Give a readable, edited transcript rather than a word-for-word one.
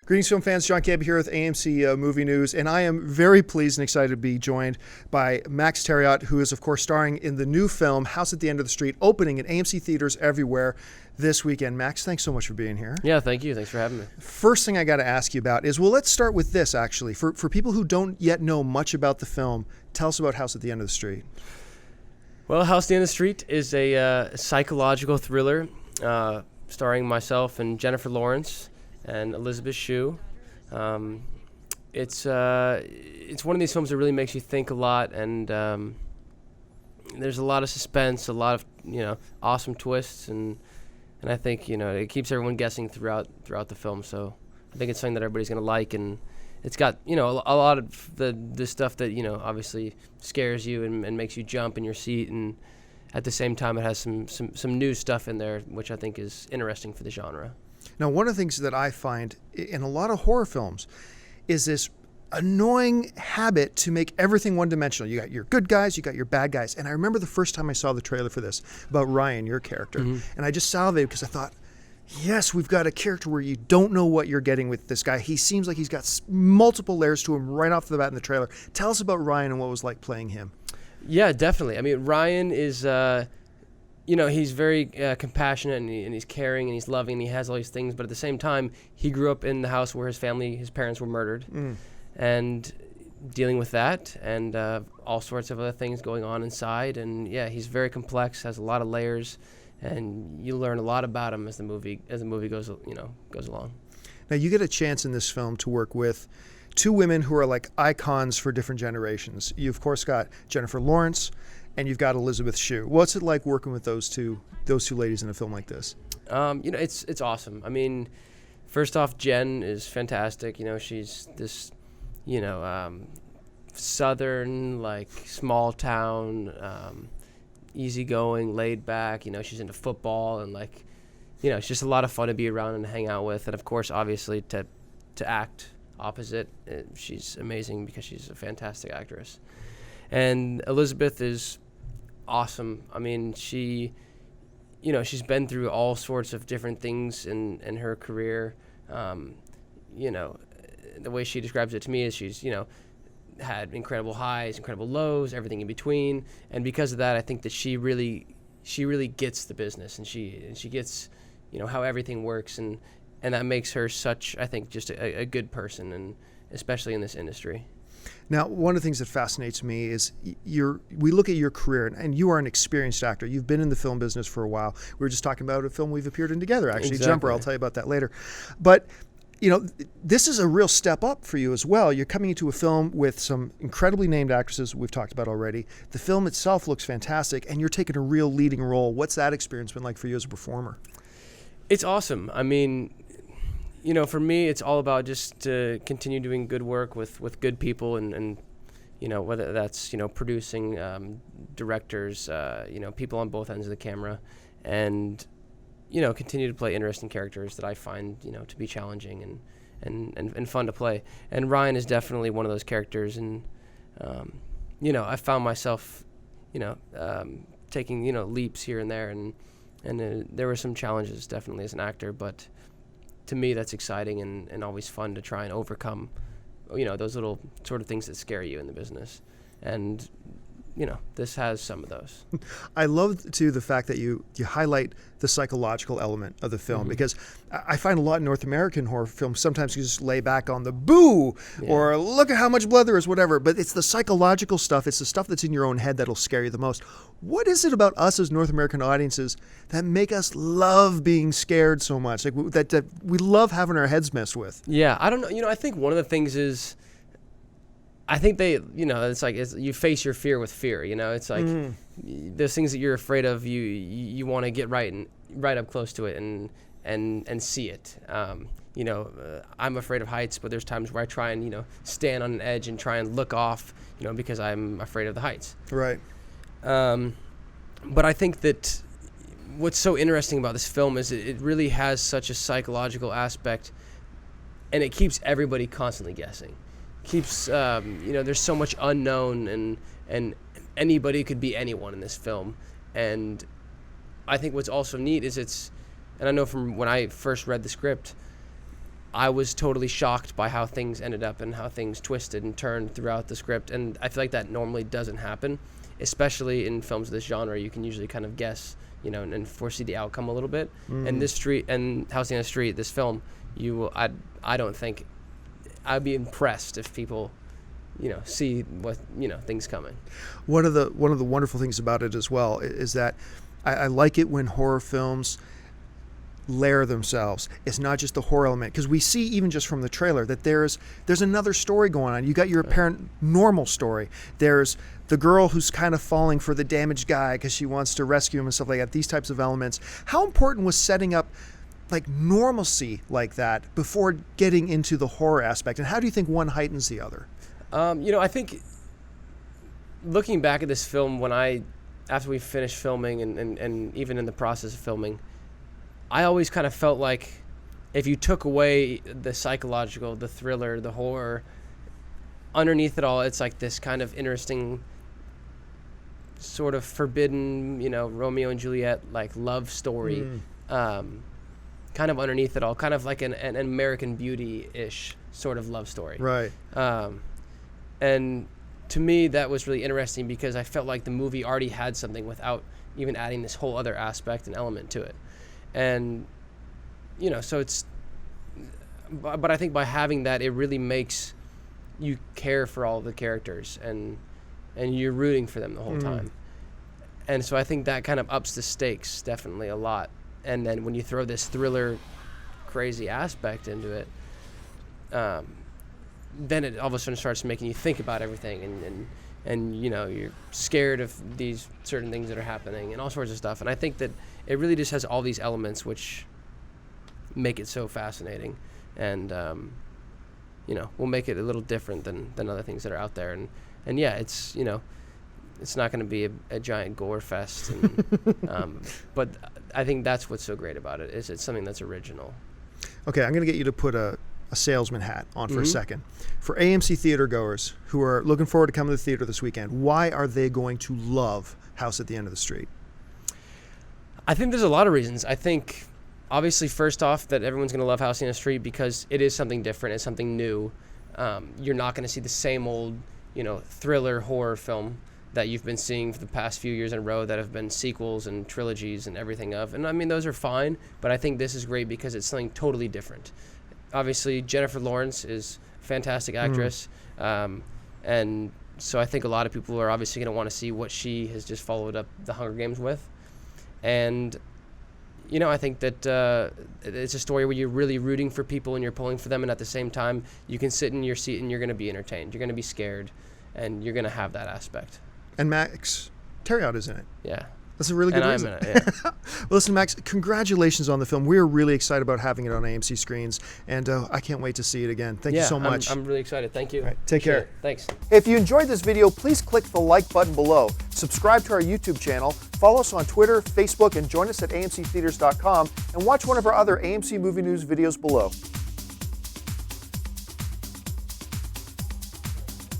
Greetings, film fans. John Campbell here with AMC Movie News, and I am very pleased and excited to be joined by Max Thieriot, who is, of course, starring in the new film House at the End of the Street, opening in AMC theaters everywhere this weekend. Max, thanks so much for being here. Yeah, thank you. Thanks for having me. First thing I got to ask you about is, well, let's start with this, actually. For people who don't yet know much about the film, tell us about House at the End of the Street. Well, House at the End of the Street is a psychological thriller starring myself and Jennifer Lawrence and Elizabeth Shue. It's one of these films that really makes you think a lot, and there's a lot of suspense, a lot of awesome twists, and I think it keeps everyone guessing throughout the film. So I think it's something that everybody's gonna like, and it's got a lot of the stuff that obviously scares you and makes you jump in your seat, and at the same time it has some new stuff in there which I think is interesting for the genre. Now, one of the things that I find in a lot of horror films is this annoying habit to make everything one-dimensional. You got your good guys, you got your bad guys. And I remember the first time I saw the trailer for this about Ryan, your character, and I just salivated because I thought, yes, we've got a character where you don't know what you're getting with this guy. He seems like he's got multiple layers to him right off the bat in the trailer. Tell us about Ryan and what it was like playing him. Yeah, definitely. I mean, Ryan is... he's very compassionate and he's caring and he's loving and he has all these things. But at the same time, he grew up in the house where his parents were murdered, and dealing with that and all sorts of other things going on inside. And yeah, he's very complex, has a lot of layers, and you learn a lot about him as the movie goes along. Now, you get a chance in this film to work with two women who are like icons for different generations. You, of course, got Jennifer Lawrence, and you've got Elizabeth Shue. What's it like working with those two ladies in a film like this? It's awesome. I mean, first off, Jen is fantastic. She's this, southern, like small town, easygoing, laid back. She's into football and it's just a lot of fun to be around and hang out with. And of course, obviously, to act opposite, she's amazing because she's a fantastic actress. And Elizabeth is awesome. I mean, she's been through all sorts of different things in her career. The way she describes it to me is she's, had incredible highs, incredible lows, everything in between. And because of that, I think that she really gets the business, and she gets, how everything works, and that makes her such, I think, just a good person, and especially in this industry. Now, one of the things that fascinates me is we look at your career, and you are an experienced actor. You've been in the film business for a while. We were just talking about a film we've appeared in together, actually, Exactly. Jumper. I'll tell you about that later. But, this is a real step up for you as well. You're coming into a film with some incredibly named actresses we've talked about already. The film itself looks fantastic, and you're taking a real leading role. What's that experience been like for you as a performer? It's awesome. I mean... for me, it's all about just to continue doing good work with good people, and whether that's, producing, directors, people on both ends of the camera, and, continue to play interesting characters that I find, to be challenging and fun to play. And Ryan is definitely one of those characters, and, I found myself, taking, leaps here and there, and there were some challenges definitely as an actor, but to me, that's exciting and always fun to try and overcome, those little sort of things that scare you in the business. And, this has some of those. I love, too, the fact that you highlight the psychological element of the film, because I find a lot in North American horror films, sometimes you just lay back on the boo, or look at how much blood there is, whatever. But it's the psychological stuff. It's the stuff that's in your own head that'll scare you the most. What is it about us as North American audiences that make us love being scared so much? Like that we love having our heads messed with? Yeah, I don't know. I think one of the things is, I think they, it's like you face your fear with fear. It's like those things that you're afraid of, you want to get right up close to it and see it. I'm afraid of heights, but there's times where I try and stand on an edge and try and look off, because I'm afraid of the heights. Right. But I think that what's so interesting about this film is it really has such a psychological aspect, and it keeps everybody constantly guessing. Keeps there's so much unknown, and anybody could be anyone in this film, and I think what's also neat is and I know from when I first read the script, I was totally shocked by how things ended up and how things twisted and turned throughout the script. And I feel like that normally doesn't happen, especially in films of this genre. You can usually kind of guess, and foresee the outcome a little bit. And House on the Street, this film, I don't think I'd be impressed if people, see what, things coming. One of the wonderful things about it as well is that I like it when horror films layer themselves. It's not just the horror element, because we see even just from the trailer that there's another story going on. You got your apparent normal story. There's the girl who's kind of falling for the damaged guy because she wants to rescue him and stuff like that. These types of elements. How important was setting up like normalcy like that before getting into the horror aspect, and how do you think one heightens the other? I think looking back at this film, after we finished filming and even in the process of filming, I always kind of felt like if you took away the psychological, the thriller, the horror, underneath it all, it's like this kind of interesting, sort of forbidden, Romeo and Juliet, like love story, kind of underneath it all, kind of like an American Beauty-ish sort of love story. Right. And to me, that was really interesting because I felt like the movie already had something without even adding this whole other aspect and element to it. And, so it's, but I think by having that, it really makes you care for all the characters and you're rooting for them the whole time. And so I think that kind of ups the stakes definitely a lot. And then when you throw this thriller crazy aspect into it, then it all of a sudden starts making you think about everything and you're scared of these certain things that are happening and all sorts of stuff. And I think that it really just has all these elements which make it so fascinating and will make it a little different than other things that are out there. And yeah, it's it's not going to be a giant gore fest and, but I think that's what's so great about it is it's something that's original. Okay, I'm going to get you to put a salesman hat on for a second. For AMC theater goers who are looking forward to coming to the theater this weekend, why are they going to love House at the End of the Street? I think there's a lot of reasons. I think, obviously, first off, that everyone's going to love House on the Street because it is something different. It's something new. You're not going to see the same old, thriller horror film that you've been seeing for the past few years in a row that have been sequels and trilogies and everything of. And I mean, those are fine, but I think this is great because it's something totally different. Obviously, Jennifer Lawrence is a fantastic actress, and so I think a lot of people are obviously going to want to see what she has just followed up The Hunger Games with. And, I think that it's a story where you're really rooting for people and you're pulling for them, and at the same time, you can sit in your seat and you're going to be entertained. You're going to be scared, and you're going to have that aspect. And Max Thieriot is in it. Yeah. That's a really good reason. I'm in it, yeah. Well, listen, Max, congratulations on the film. We're really excited about having it on AMC screens, and I can't wait to see it again. Thank you so much. I'm really excited. Thank you. All right, take care. Thanks. If you enjoyed this video, please click the like button below. Subscribe to our YouTube channel, follow us on Twitter, Facebook, and join us at amctheaters.com, and watch one of our other AMC Movie News videos below.